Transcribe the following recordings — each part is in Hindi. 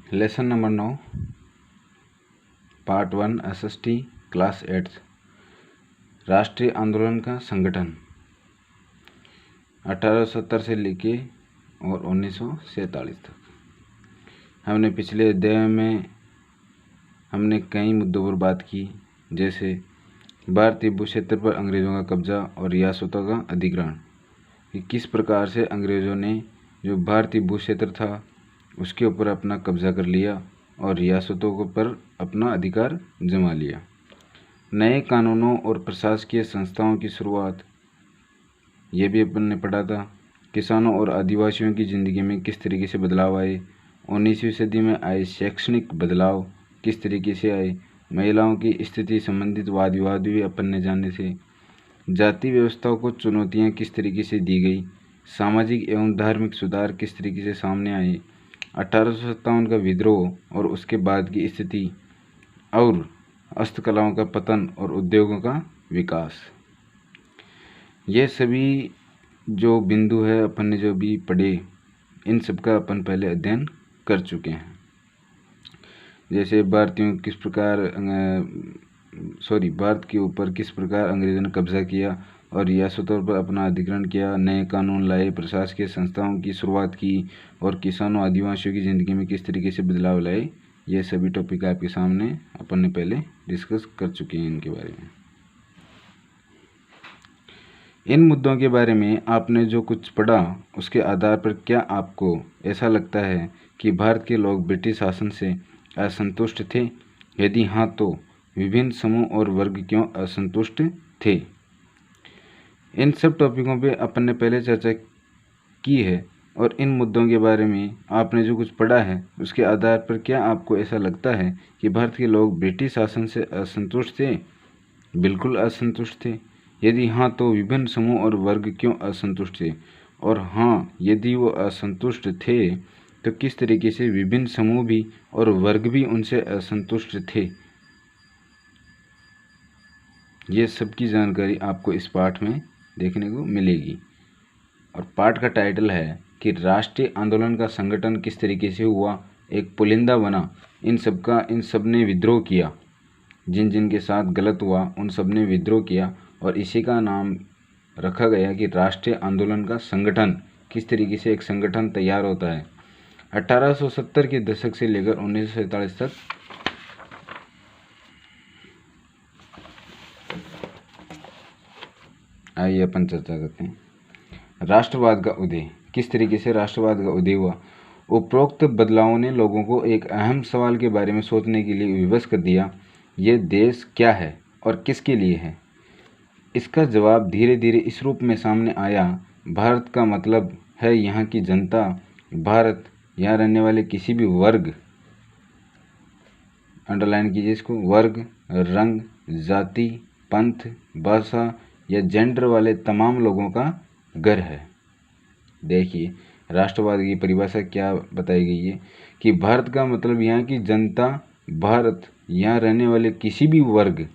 Lesson number 9 part 1 SST class 8 राष्ट्रीय आंदोलन का संगठन 1870 से लेके और 1947 तक। हमने पिछले अध्याय में हमने कई मुद्दों पर बात की, जैसे भारतीय भू क्षेत्र पर अंग्रेज़ों का कब्जा और रियासतों का अधिग्रहण, कि किस प्रकार से अंग्रेज़ों ने जो भारतीय भू क्षेत्र था उसके ऊपर अपना कब्जा कर लिया और रियासतों के ऊपर अपना अधिकार जमा लिया। नए कानूनों और प्रशासकीय संस्थाओं की शुरुआत, ये भी अपन ने पढ़ा था। किसानों और आदिवासियों की ज़िंदगी में किस तरीके से बदलाव आए, 19वीं सदी में आए शैक्षणिक बदलाव किस तरीके से आए, महिलाओं की स्थिति संबंधित वाद विवाद भी अपन ने जाने थे। जाति व्यवस्थाओं को चुनौतियाँ किस तरीके से दी गई, सामाजिक एवं धार्मिक सुधार किस तरीके से सामने आए, 1857 का विद्रोह और उसके बाद की स्थिति, और हस्तकलाओं का पतन और उद्योगों का विकास। ये सभी जो बिंदु है अपन ने जो भी पढ़े, इन सब का अपन पहले अध्ययन कर चुके हैं। जैसे भारतीयों किस प्रकार भारत के ऊपर किस प्रकार अंग्रेज़ों ने कब्जा किया और रियासतों पर अपना अधिग्रहण किया, नए कानून लाए, प्रशासकीय संस्थाओं की शुरुआत की और किसानों आदिवासियों की ज़िंदगी में किस तरीके से बदलाव लाए। ये सभी टॉपिक आपके सामने अपन ने पहले डिस्कस कर चुके हैं इनके बारे में। इन मुद्दों के बारे में आपने जो कुछ पढ़ा उसके आधार पर क्या आपको ऐसा लगता है कि भारत के लोग ब्रिटिश शासन से असंतुष्ट थे? यदि हाँ, तो विभिन्न समूह और वर्ग क्यों असंतुष्ट थे? इन सब टॉपिकों पे अपन ने पहले चर्चा की है और इन मुद्दों के बारे में आपने जो कुछ पढ़ा है उसके आधार पर क्या आपको ऐसा लगता है कि भारत के लोग ब्रिटिश शासन से असंतुष्ट थे? बिल्कुल असंतुष्ट थे। यदि हाँ, तो विभिन्न समूह और वर्ग क्यों असंतुष्ट थे? और हाँ, यदि वो असंतुष्ट थे तो किस तरीके से विभिन्न समूह भी और वर्ग भी उनसे असंतुष्ट थे? ये सब की जानकारी आपको इस पाठ में देखने को मिलेगी। और पाठ का टाइटल है कि राष्ट्रीय आंदोलन का संगठन किस तरीके से हुआ, एक पुलिंदा बना, इन सब ने विद्रोह किया, जिन जिन के साथ गलत हुआ उन सब ने विद्रोह किया और इसी का नाम रखा गया कि राष्ट्रीय आंदोलन का संगठन। किस तरीके से एक संगठन तैयार होता है। 1870 के दशक से लेकर 1947 तक आइए अपन चर्चा करते हैं। राष्ट्रवाद का उदय, किस तरीके से राष्ट्रवाद का उदय हुआ। उपरोक्त बदलावों ने लोगों को एक अहम सवाल के बारे में सोचने के लिए विवश कर दिया, ये देश क्या है और किसके लिए है। इसका जवाब धीरे धीरे इस रूप में सामने आया, भारत का मतलब है यहाँ की जनता, भारत यहाँ रहने वाले किसी भी वर्ग, अंडरलाइन कीजिए इसको, वर्ग, रंग, जाति, पंथ, भाषा या जेंडर वाले तमाम लोगों का घर है। देखिए राष्ट्रवाद की परिभाषा क्या बताई गई है कि भारत का मतलब यहाँ की जनता, भारत यहाँ रहने वाले किसी भी वर्ग,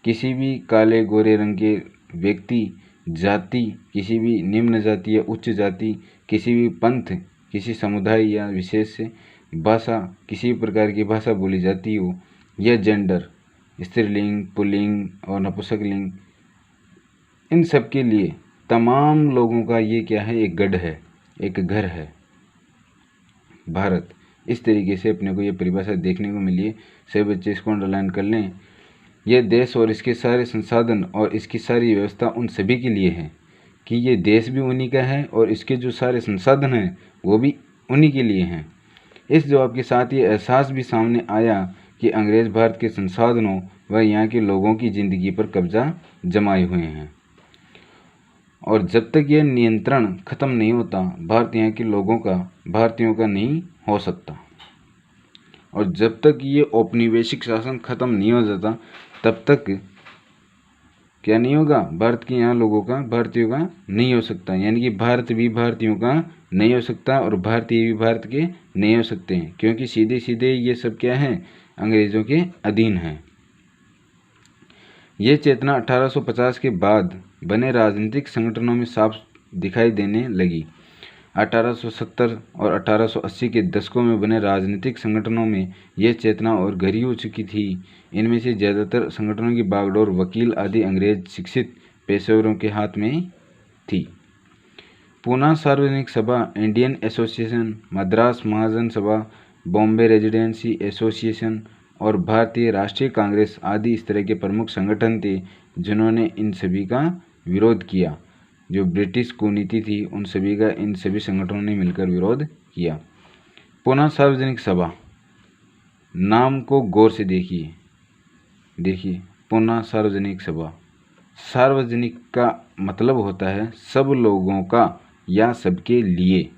किसी भी काले गोरे रंग के व्यक्ति, जाति, किसी भी निम्न जाति या उच्च जाति, किसी भी पंथ, किसी समुदाय या विशेष से, भाषा, किसी भी प्रकार की भाषा बोली जाती हो, या जेंडर, स्त्रीलिंग, पुल्लिंग और नपुंसकलिंग, इन सब के लिए तमाम लोगों का ये क्या है, एक गढ़ है, एक घर है भारत। इस तरीके से अपने को ये परिभाषा देखने को मिली है। सभी बच्चे इसको अंडरलाइन कर लें। यह देश और इसके सारे संसाधन और इसकी सारी व्यवस्था उन सभी के लिए है कि ये देश भी उन्हीं का है और इसके जो सारे संसाधन हैं वो भी उन्हीं के लिए हैं। इस जवाब के साथ ये एहसास भी सामने आया कि अंग्रेज़ भारत के संसाधनों व यहाँ के लोगों की ज़िंदगी पर कब्जा जमाए हुए हैं और जब तक यह नियंत्रण खत्म नहीं होता, भारत यहाँ के लोगों का, भारतीयों का नहीं हो सकता। और जब तक ये औपनिवेशिक शासन खत्म नहीं हो जाता तब तक क्या नहीं होगा, भारत के यहाँ लोगों का, भारतीयों का नहीं हो सकता। यानी कि भारत भी भारतीयों का नहीं हो सकता और भारतीय भी भारत के नहीं हो सकते हैं, क्योंकि सीधे सीधे ये सब क्या है, अंग्रेज़ों के अधीन है। ये चेतना 1850 के बाद बने राजनीतिक संगठनों में साफ दिखाई देने लगी। 1870 और 1880 के दशकों में बने राजनीतिक संगठनों में यह चेतना और गहरी हो चुकी थी। इनमें से ज़्यादातर संगठनों की बागडोर वकील आदि अंग्रेज शिक्षित पेशेवरों के हाथ में थी। पूना सार्वजनिक सभा, इंडियन एसोसिएशन, मद्रास महाजन सभा, बॉम्बे रेजिडेंसी एसोसिएशन और भारतीय राष्ट्रीय कांग्रेस आदि इस तरह के प्रमुख संगठन थे जिन्होंने इन सभी का विरोध किया। जो ब्रिटिश कुनीति थी उन सभी का इन सभी संगठनों ने मिलकर विरोध किया। पूना सार्वजनिक सभा, नाम को गौर से देखिए पूना सार्वजनिक सभा। सार्वजनिक का मतलब होता है सब लोगों का या सबके लिए।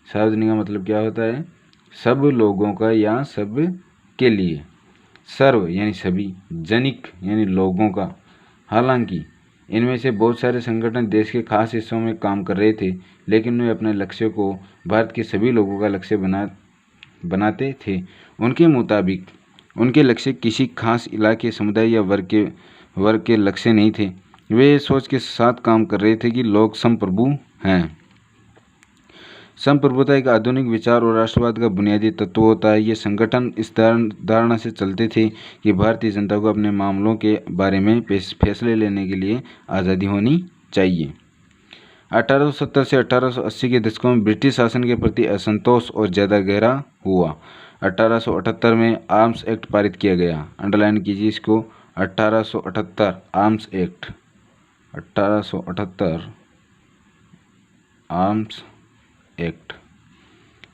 सार्वजनिक का मतलब क्या होता है? सब लोगों का या सब के लिए। सर्व यानी सभी, जनिक यानी लोगों का। हालांकि इनमें से बहुत सारे संगठन देश के खास हिस्सों में काम कर रहे थे, लेकिन वे अपने लक्ष्य को भारत के सभी लोगों का लक्ष्य बनाते थे। उनके मुताबिक उनके लक्ष्य किसी खास इलाके, समुदाय या वर्ग के लक्ष्य नहीं थे। वे सोच के साथ काम कर रहे थे कि लोग संप्रभु हैं। संप्रभुता एक आधुनिक विचार और राष्ट्रवाद का बुनियादी तत्व होता है। ये संगठन इस धारणा से चलते थे कि भारतीय जनता को अपने मामलों के बारे में फैसले लेने के लिए आज़ादी होनी चाहिए। 1870 से 1880 के दशकों में ब्रिटिश शासन के प्रति असंतोष और ज़्यादा गहरा हुआ। 1878 में आर्म्स एक्ट पारित किया गया। अंडरलाइन कीजिए इसको, 1878 आर्म्स एक्ट, 1878 आर्म्स एक्ट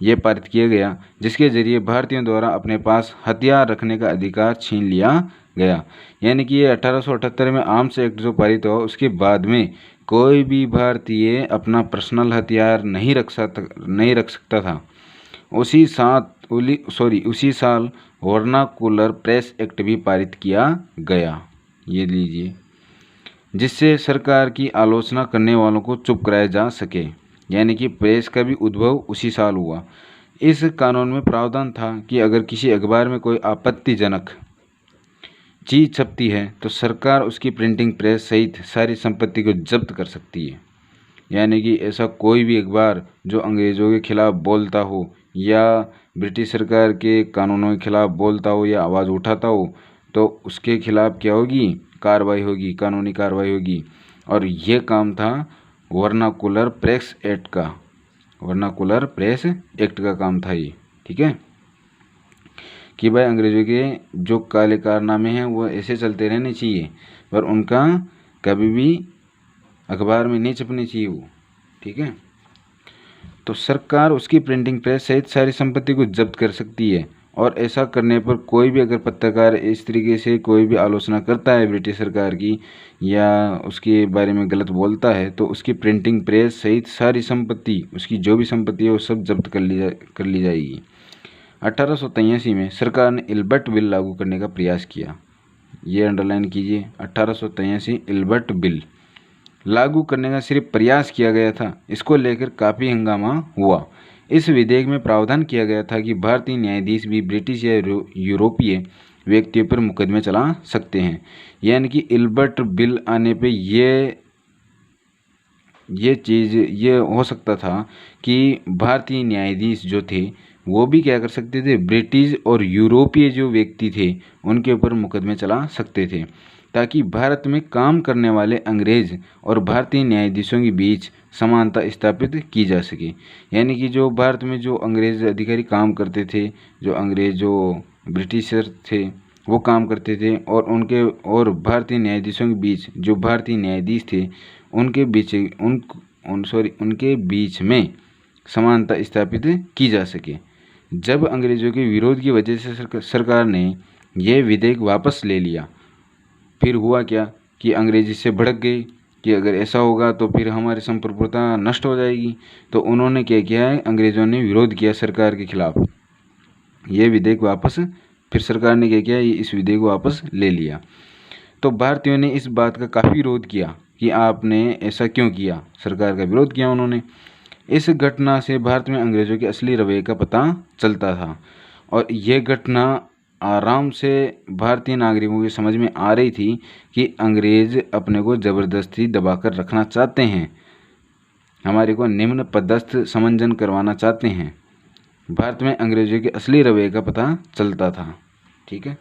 ये पारित किया गया, जिसके जरिए भारतीयों द्वारा अपने पास हथियार रखने का अधिकार छीन लिया गया। यानी कि ये 1878 में आर्म्स एक्ट जो पारित हुआ, उसके बाद में कोई भी भारतीय अपना पर्सनल हथियार नहीं रख सकता था। उसी साल वर्नाकुलर प्रेस एक्ट भी पारित किया गया, ये लीजिए, जिससे सरकार की आलोचना करने वालों को चुप कराया जा सके। यानी कि प्रेस का भी उद्भव उसी साल हुआ। इस कानून में प्रावधान था कि अगर किसी अखबार में कोई आपत्तिजनक चीज़ छपती है तो सरकार उसकी प्रिंटिंग प्रेस सहित सारी संपत्ति को जब्त कर सकती है। यानी कि ऐसा कोई भी अखबार जो अंग्रेज़ों के खिलाफ बोलता हो या ब्रिटिश सरकार के कानूनों के खिलाफ बोलता हो या आवाज़ उठाता हो, तो उसके खिलाफ क्या होगी? कार्रवाई होगी, कानूनी कार्रवाई होगी। और ये काम था वर्नाकुलर प्रेस एक्ट का, वर्नाकुलर प्रेस एक्ट का काम था ये। ठीक है कि भाई अंग्रेज़ों के जो काले कारनामे हैं वो ऐसे चलते रहने चाहिए, पर उनका कभी भी अखबार में नहीं छपनी चाहिए वो। ठीक है, तो सरकार उसकी प्रिंटिंग प्रेस सहित सारी संपत्ति को जब्त कर सकती है। और ऐसा करने पर कोई भी अगर पत्रकार इस तरीके से कोई भी आलोचना करता है ब्रिटिश सरकार की या उसके बारे में गलत बोलता है, तो उसकी प्रिंटिंग प्रेस सहित सारी संपत्ति, उसकी जो भी संपत्ति है वो सब जब्त कर ली जाएगी। 1883 में सरकार ने इल्बर्ट बिल लागू करने का प्रयास किया। ये अंडरलाइन कीजिए, 1883 इल्बर्ट बिल लागू करने का सिर्फ प्रयास किया गया था। इसको लेकर काफ़ी हंगामा हुआ। इस विधेयक में प्रावधान किया गया था कि भारतीय न्यायाधीश भी ब्रिटिश या यूरोपीय व्यक्तियों पर मुकदमे चला सकते हैं। यानी कि इल्बर्ट बिल आने पे ये हो सकता था कि भारतीय न्यायाधीश जो थे वो भी क्या कर सकते थे? ब्रिटिश और यूरोपीय जो व्यक्ति थे उनके ऊपर मुकदमे चला सकते थे, ताकि भारत में काम करने वाले अंग्रेज और भारतीय न्यायाधीशों के बीच समानता स्थापित की जा सके। यानी कि जो भारत में जो अंग्रेज अधिकारी काम करते थे, जो ब्रिटिशर थे वो काम करते थे, और भारतीय न्यायाधीशों के बीच जो भारतीय न्यायाधीश थे उनके बीच में समानता स्थापित की जा सके। जब अंग्रेजों के विरोध की वजह से सरकार ने यह विधेयक वापस ले लिया, फिर हुआ क्या कि अंग्रेज इससे भड़क गए कि अगर ऐसा होगा तो फिर हमारी संप्रभुता नष्ट हो जाएगी। तो उन्होंने क्या किया है? अंग्रेज़ों ने विरोध किया सरकार के खिलाफ। ये विधेयक वापस, फिर सरकार ने क्या किया? इस विधेयक को वापस ले लिया। तो भारतीयों ने इस बात का काफ़ी विरोध किया कि आपने ऐसा क्यों किया। सरकार का विरोध किया उन्होंने। इस घटना से भारत में अंग्रेज़ों के असली रवैये का पता चलता था, और यह घटना आराम से भारतीय नागरिकों की समझ में आ रही थी कि अंग्रेज़ अपने को ज़बरदस्ती दबाकर रखना चाहते हैं। हमारे को निम्न पदस्थ समंजन करवाना चाहते हैं। भारत में अंग्रेजों के असली रवैये का पता चलता था। ठीक है।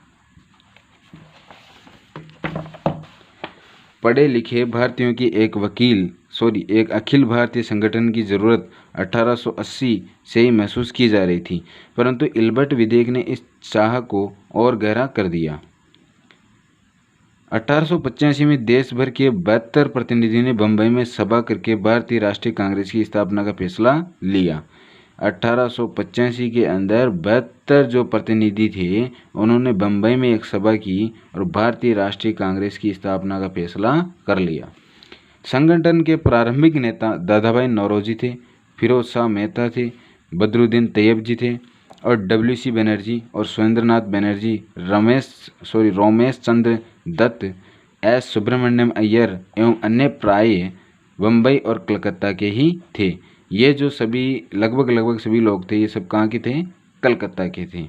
पढ़े लिखे भारतीयों की एक अखिल भारतीय संगठन की ज़रूरत 1880 से ही महसूस की जा रही थी, परंतु इल्बर्ट विधेयक ने इस चाह को और गहरा कर दिया। 1885 में देश भर के 72 प्रतिनिधियों ने बंबई में सभा करके भारतीय राष्ट्रीय कांग्रेस की स्थापना का फैसला लिया। 1885 के अंदर 72 जो प्रतिनिधि थे उन्होंने बंबई में एक सभा की और भारतीय राष्ट्रीय कांग्रेस की स्थापना का फैसला कर लिया। संगठन के प्रारंभिक नेता दादाभाई नौरोजी थे, फिरोज शाह मेहता थे, बदरुद्दीन तैयब जी थे और डब्ल्यू.सी. बनर्जी और सुरेंद्रनाथ बनर्जी, रोमेश चंद्र दत्त, एस. सुब्रमण्यम अय्यर एवं अन्य प्राय बम्बई और कलकत्ता के ही थे। ये जो सभी लगभग सभी लोग थे, ये सब कहाँ के थे? कलकत्ता के थे।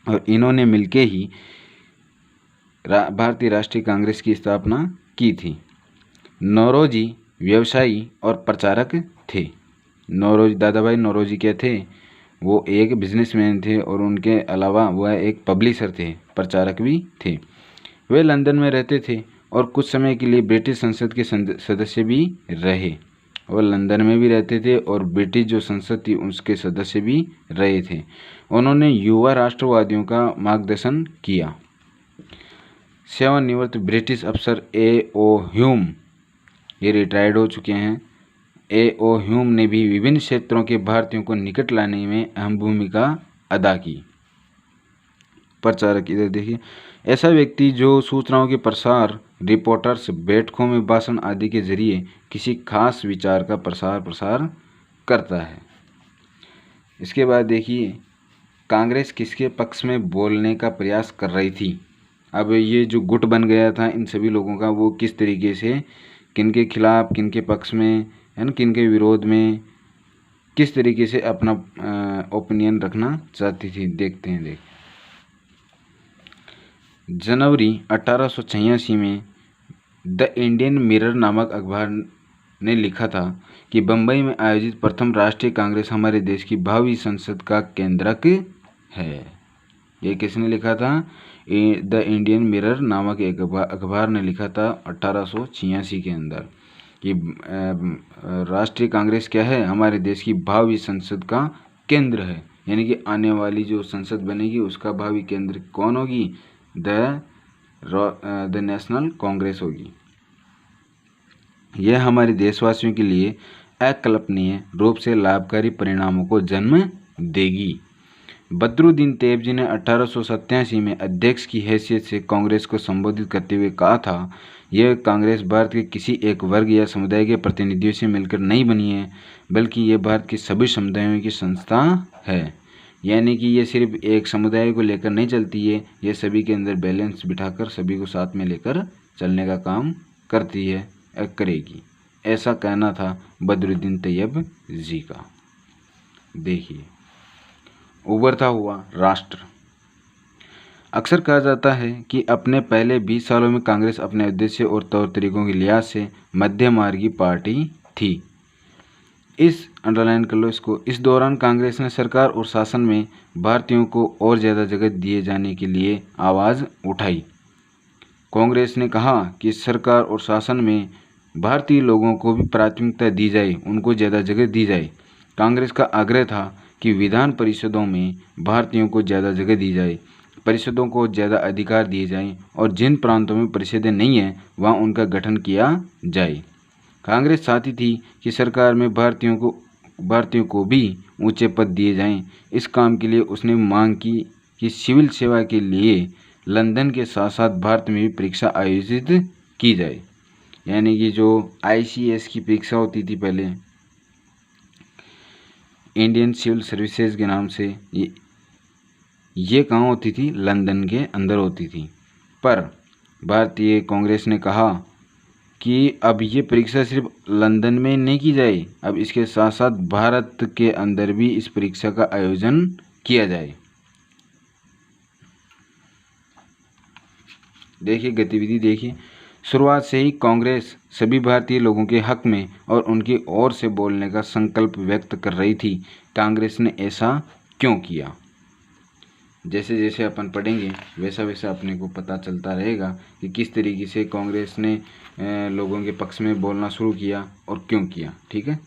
और इन्होंने मिलके ही भारतीय राष्ट्रीय कांग्रेस की स्थापना की थी। नौरोजी व्यवसायी और प्रचारक थे। दादाभाई नौरोजी क्या थे? वो एक बिजनेसमैन थे और उनके अलावा वह एक पब्लिशर थे, प्रचारक भी थे। वे लंदन में रहते थे और कुछ समय के लिए ब्रिटिश संसद के सदस्य भी रहे। वो लंदन में भी रहते थे और ब्रिटिश जो संसद थी उसके सदस्य भी रहे थे। उन्होंने युवा राष्ट्रवादियों का मार्गदर्शन किया। सेवानिवृत्त ब्रिटिश अफसर A.O. ह्यूम, ये रिटायर्ड हो चुके हैं। A.O. ह्यूम ने भी विभिन्न क्षेत्रों के भारतीयों को निकट लाने में अहम भूमिका अदा की। प्रचारक, इधर देखिए, ऐसा व्यक्ति जो सूचनाओं के प्रसार, रिपोर्टर्स, बैठकों में भाषण आदि के जरिए किसी खास विचार का प्रसार करता है। इसके बाद देखिए, कांग्रेस किसके पक्ष में बोलने का प्रयास कर रही थी। अब ये जो गुट बन गया था इन सभी लोगों का, वो किस तरीके से किनके खिलाफ, किनके पक्ष में, है ना, किनके विरोध में, किस तरीके से अपना ओपिनियन रखना चाहती थी, देखते हैं। जनवरी 1886 में द इंडियन मिरर नामक अखबार ने लिखा था कि बंबई में आयोजित प्रथम राष्ट्रीय कांग्रेस हमारे देश की भावी संसद का केंद्रक है। ये किसने लिखा था? द इंडियन मिरर नामक एक अखबार ने लिखा था 1886 के अंदर कि राष्ट्रीय कांग्रेस क्या है? हमारे देश की भावी संसद का केंद्र है, यानी कि आने वाली जो संसद बनेगी उसका भावी केंद्र कौन होगी? द नेशनल कांग्रेस होगी। यह हमारे देशवासियों के लिए अकल्पनीय रूप से लाभकारी परिणामों को जन्म देगी। बदरुद्दीन तैयब जी ने 1887 में अध्यक्ष की हैसियत से कांग्रेस को संबोधित करते हुए कहा था, यह कांग्रेस भारत के किसी एक वर्ग या समुदाय के प्रतिनिधियों से मिलकर नहीं बनी है, बल्कि यह भारत के सभी समुदायों की संस्था है। यानी कि ये सिर्फ एक समुदाय को लेकर नहीं चलती है, ये सभी के अंदर बैलेंस बिठाकर सभी को साथ में लेकर चलने का काम करती है, करेगी। ऐसा कहना था बदरुद्दीन तैयब जी का। देखिए, उभरता हुआ राष्ट्र। अक्सर कहा जाता है कि अपने पहले 20 सालों में कांग्रेस अपने उद्देश्य और तौर तरीकों के लिहाज से मध्यमार्गी पार्टी थी। इस अंडरलाइन कर लो इसको। इस दौरान कांग्रेस ने सरकार और शासन में भारतीयों को और ज़्यादा जगह दिए जाने के लिए आवाज़ उठाई। कांग्रेस ने कहा कि सरकार और शासन में भारतीय लोगों को भी प्राथमिकता दी जाए, उनको ज़्यादा जगह दी जाए। कांग्रेस का आग्रह था कि विधान परिषदों में भारतीयों को ज़्यादा जगह दी जाए, परिषदों को ज़्यादा अधिकार दिए जाएं और जिन प्रांतों में परिषदें नहीं हैं वहाँ उनका गठन किया जाए। कांग्रेस चाहती थी कि सरकार में भारतीयों को भी ऊंचे पद दिए जाएं। इस काम के लिए उसने मांग की कि सिविल सेवा के लिए लंदन के साथ साथ भारत में भी परीक्षा आयोजित की जाए। यानी कि जो ICS की परीक्षा होती थी पहले, इंडियन सिविल सर्विसेज के नाम से, ये कहाँ होती थी? लंदन के अंदर होती थी। पर भारतीय कांग्रेस ने कहा कि अब ये परीक्षा सिर्फ लंदन में नहीं की जाए, अब इसके साथ साथ भारत के अंदर भी इस परीक्षा का आयोजन किया जाए। देखिए गतिविधि देखिए, शुरुआत से ही कांग्रेस सभी भारतीय लोगों के हक में और उनकी ओर से बोलने का संकल्प व्यक्त कर रही थी। कांग्रेस ने ऐसा क्यों किया? जैसे जैसे अपन पढ़ेंगे वैसा वैसा अपने को पता चलता रहेगा कि किस तरीके से कांग्रेस ने लोगों के पक्ष में बोलना शुरू किया और क्यों किया। ठीक है।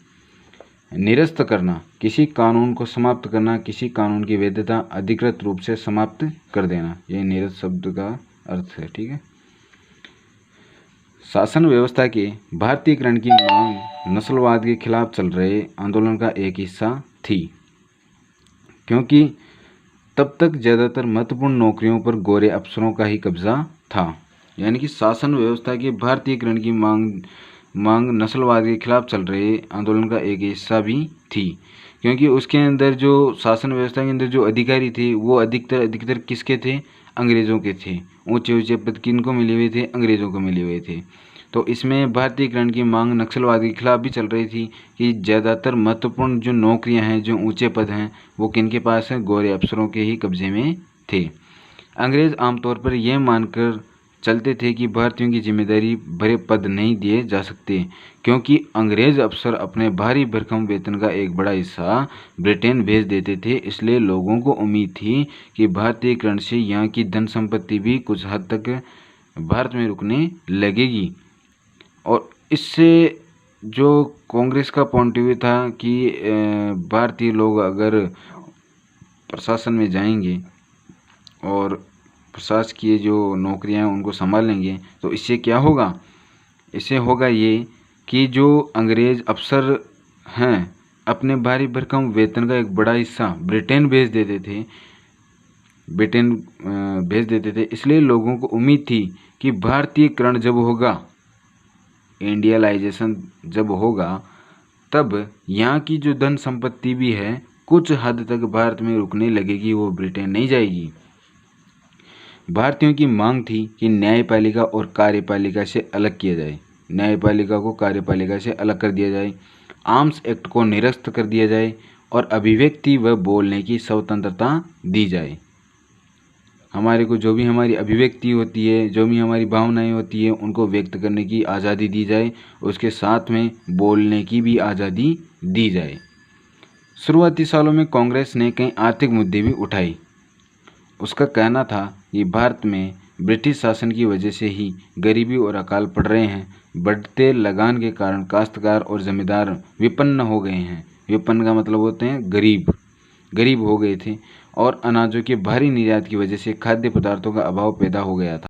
निरस्त करना, किसी कानून को समाप्त करना, किसी कानून की वैधता अधिकृत रूप से समाप्त कर देना, यह निरस्त शब्द का अर्थ है। ठीक है। शासन व्यवस्था के भारतीयकरण की मांग नस्लवाद के खिलाफ चल रहे आंदोलन का एक हिस्सा थी, क्योंकि तब तक ज़्यादातर महत्वपूर्ण नौकरियों पर गोरे अफसरों का ही कब्जा था। यानी कि शासन व्यवस्था के भारतीयकरण की मांग नस्लवाद के खिलाफ चल रहे आंदोलन का एक हिस्सा भी थी, क्योंकि उसके अंदर जो शासन व्यवस्था के अंदर जो अधिकारी थे वो अधिकतर किसके थे? अंग्रेज़ों के थे। ऊंचे ऊंचे पद किनको मिले हुए थे? अंग्रेज़ों को मिले हुए थे। तो इसमें भारतीयकरण की मांग नक्सलवाद के खिलाफ भी चल रही थी कि ज़्यादातर महत्वपूर्ण जो नौकरियां हैं, जो ऊंचे पद हैं, वो किनके पास हैं? गोरे अफसरों के ही कब्जे में थे। अंग्रेज़ आमतौर पर यह मानकर चलते थे कि भारतीयों की जिम्मेदारी भरे पद नहीं दिए जा सकते, क्योंकि अंग्रेज़ अफसर अपने भारी भरकम वेतन का एक बड़ा हिस्सा ब्रिटेन भेज देते थे। इसलिए लोगों को उम्मीद थी कि भारतीयकरण से यहाँ की धन संपत्ति भी कुछ हद तक भारत में रुकने लगेगी। और इससे जो कांग्रेस का पॉइंट ऑफ व्यू था कि भारतीय लोग अगर प्रशासन में जाएंगे और प्रशासकीय जो नौकरियां उनको संभालेंगे तो इससे क्या होगा? इससे होगा ये कि जो अंग्रेज़ अफसर हैं अपने भारी भरकम वेतन का एक बड़ा हिस्सा ब्रिटेन भेज देते थे। इसलिए लोगों को उम्मीद थी कि भारतीयकरण जब होगा, इंडियलाइजेशन जब होगा, तब यहाँ की जो धन संपत्ति भी है कुछ हद तक भारत में रुकने लगेगी, वो ब्रिटेन नहीं जाएगी। भारतीयों की मांग थी कि न्यायपालिका और कार्यपालिका से अलग किया जाए, न्यायपालिका को कार्यपालिका से अलग कर दिया जाए, आर्म्स एक्ट को निरस्त कर दिया जाए और अभिव्यक्ति व बोलने की स्वतंत्रता दी जाए। हमारे को जो भी हमारी अभिव्यक्ति होती है, जो भी हमारी भावनाएं होती है, उनको व्यक्त करने की आज़ादी दी जाए, उसके साथ में बोलने की भी आज़ादी दी जाए। शुरुआती सालों में कांग्रेस ने कई आर्थिक मुद्दे भी उठाए। उसका कहना था कि भारत में ब्रिटिश शासन की वजह से ही गरीबी और अकाल पड़ रहे हैं। बढ़ते लगान के कारण काश्तकार और जमींदार विपन्न हो गए हैं। विपन्न का मतलब होते हैं गरीब हो गए थे और अनाजों के भारी निर्यात की वजह से खाद्य पदार्थों का अभाव पैदा हो गया था।